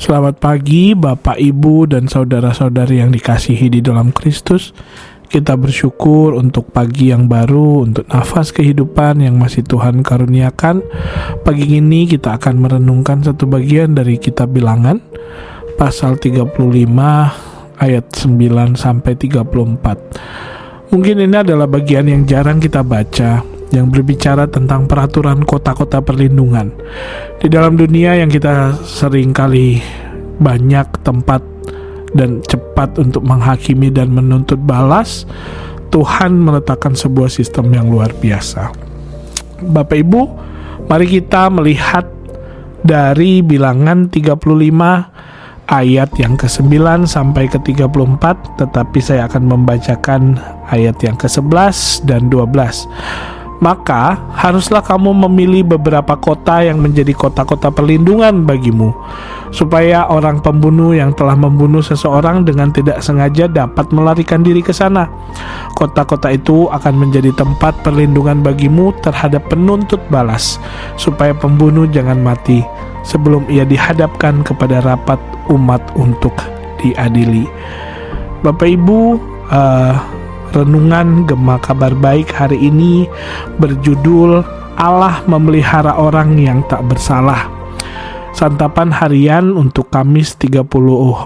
Selamat pagi Bapak, Ibu, dan saudara-saudari yang dikasihi di dalam Kristus. Kita bersyukur untuk pagi yang baru, untuk nafas kehidupan yang masih Tuhan karuniakan. Pagi ini kita akan merenungkan satu bagian dari kitab Bilangan, pasal 35 ayat 9 sampai 34. Mungkin ini adalah bagian yang jarang kita baca, yang berbicara tentang peraturan kota-kota perlindungan. Di dalam dunia yang kita sering kali banyak tempat dan cepat untuk menghakimi dan menuntut balas, Tuhan meletakkan sebuah sistem yang luar biasa. Bapak Ibu, mari kita melihat dari Bilangan 35 ayat yang ke-9 sampai ke-34, tetapi saya akan membacakan ayat yang ke-11 dan 12. Maka haruslah kamu memilih beberapa kota yang menjadi kota-kota perlindungan bagimu, supaya orang pembunuh yang telah membunuh seseorang dengan tidak sengaja dapat melarikan diri ke sana. Kota-kota itu akan menjadi tempat perlindungan bagimu terhadap penuntut balas, supaya pembunuh jangan mati sebelum ia dihadapkan kepada rapat umat untuk diadili. Bapak Ibu, renungan Gema Kabar Baik hari ini berjudul Allah memelihara orang yang tak bersalah. Santapan harian untuk Kamis 30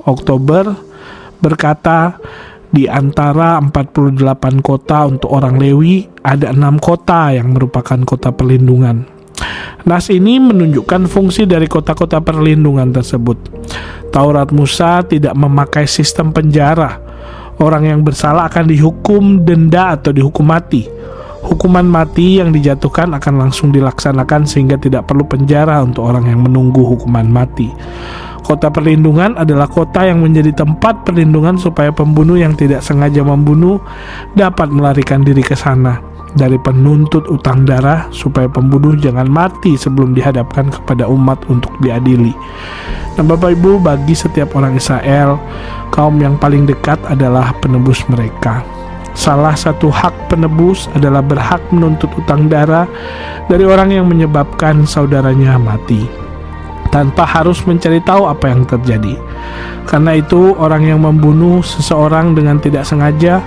Oktober berkata, di antara 48 kota untuk orang Lewi, ada 6 kota yang merupakan kota perlindungan. Nas ini menunjukkan fungsi dari kota-kota perlindungan tersebut. Taurat Musa tidak memakai sistem penjara. Orang yang bersalah akan dihukum denda atau dihukum mati. Hukuman mati yang dijatuhkan akan langsung dilaksanakan sehingga tidak perlu penjara untuk orang yang menunggu hukuman mati. Kota perlindungan adalah kota yang menjadi tempat perlindungan supaya pembunuh yang tidak sengaja membunuh dapat melarikan diri ke sana dari penuntut utang darah, supaya pembunuh jangan mati sebelum dihadapkan kepada umat untuk diadili. Nah Bapak Ibu, bagi setiap orang Israel, kaum yang paling dekat adalah penebus mereka. Salah satu hak penebus adalah berhak menuntut utang darah dari orang yang menyebabkan saudaranya mati, tanpa harus mencari tahu apa yang terjadi. Karena itu, orang yang membunuh seseorang dengan tidak sengaja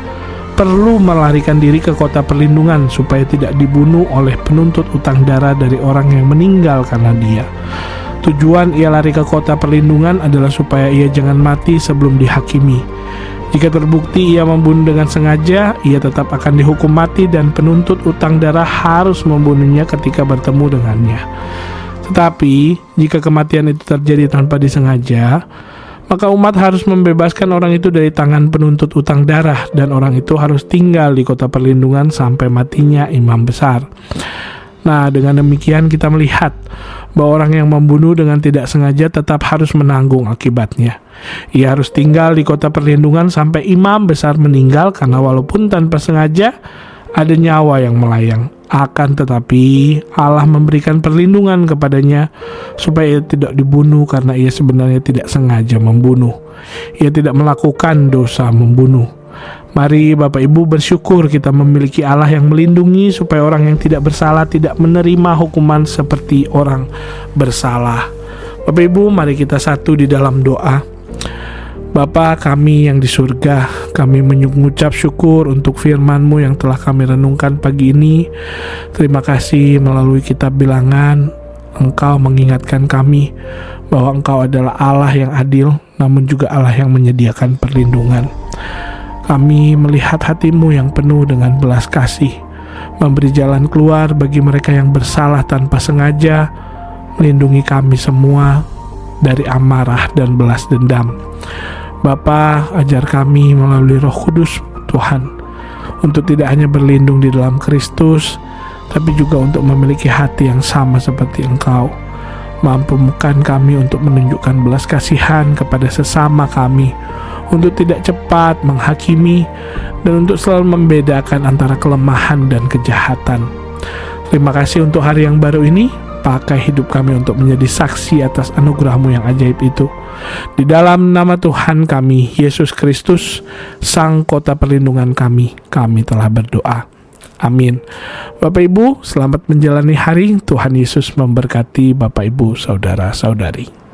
perlu melarikan diri ke kota perlindungan supaya tidak dibunuh oleh penuntut utang darah dari orang yang meninggal karena dia. Tujuan ia lari ke kota perlindungan adalah supaya ia jangan mati sebelum dihakimi. Jika terbukti ia membunuh dengan sengaja, ia tetap akan dihukum mati dan penuntut utang darah harus membunuhnya ketika bertemu dengannya. Tetapi, jika kematian itu terjadi tanpa disengaja, maka umat harus membebaskan orang itu dari tangan penuntut utang darah, dan orang itu harus tinggal di kota perlindungan sampai matinya imam besar. Nah, dengan demikian kita melihat bahwa orang yang membunuh dengan tidak sengaja tetap harus menanggung akibatnya. Ia harus tinggal di kota perlindungan sampai imam besar meninggal, karena walaupun tanpa sengaja ada nyawa yang melayang. Akan tetapi Allah memberikan perlindungan kepadanya supaya ia tidak dibunuh, karena ia sebenarnya tidak sengaja membunuh. Ia tidak melakukan dosa membunuh. Mari Bapak Ibu bersyukur kita memiliki Allah yang melindungi supaya orang yang tidak bersalah tidak menerima hukuman seperti orang bersalah. Bapak Ibu, mari kita satu di dalam doa. Bapa kami yang di surga, kami mengucap syukur untuk firman-Mu yang telah kami renungkan pagi ini. Terima kasih melalui kitab Bilangan, Engkau mengingatkan kami bahwa Engkau adalah Allah yang adil, namun juga Allah yang menyediakan perlindungan. Kami melihat hati-Mu yang penuh dengan belas kasih, memberi jalan keluar bagi mereka yang bersalah tanpa sengaja, melindungi kami semua dari amarah dan belas dendam. Bapa, ajar kami melalui Roh Kudus Tuhan untuk tidak hanya berlindung di dalam Kristus, tapi juga untuk memiliki hati yang sama seperti Engkau. Mampukan kami untuk menunjukkan belas kasihan kepada sesama kami, untuk tidak cepat menghakimi, dan untuk selalu membedakan antara kelemahan dan kejahatan. Terima kasih untuk hari yang baru ini. Pakai hidup kami untuk menjadi saksi atas anugerah-Mu yang ajaib itu. Di dalam nama Tuhan kami, Yesus Kristus, Sang Kota Perlindungan kami telah berdoa. Amin. Bapak Ibu, selamat menjalani hari. Tuhan Yesus memberkati Bapak Ibu, saudara-saudari.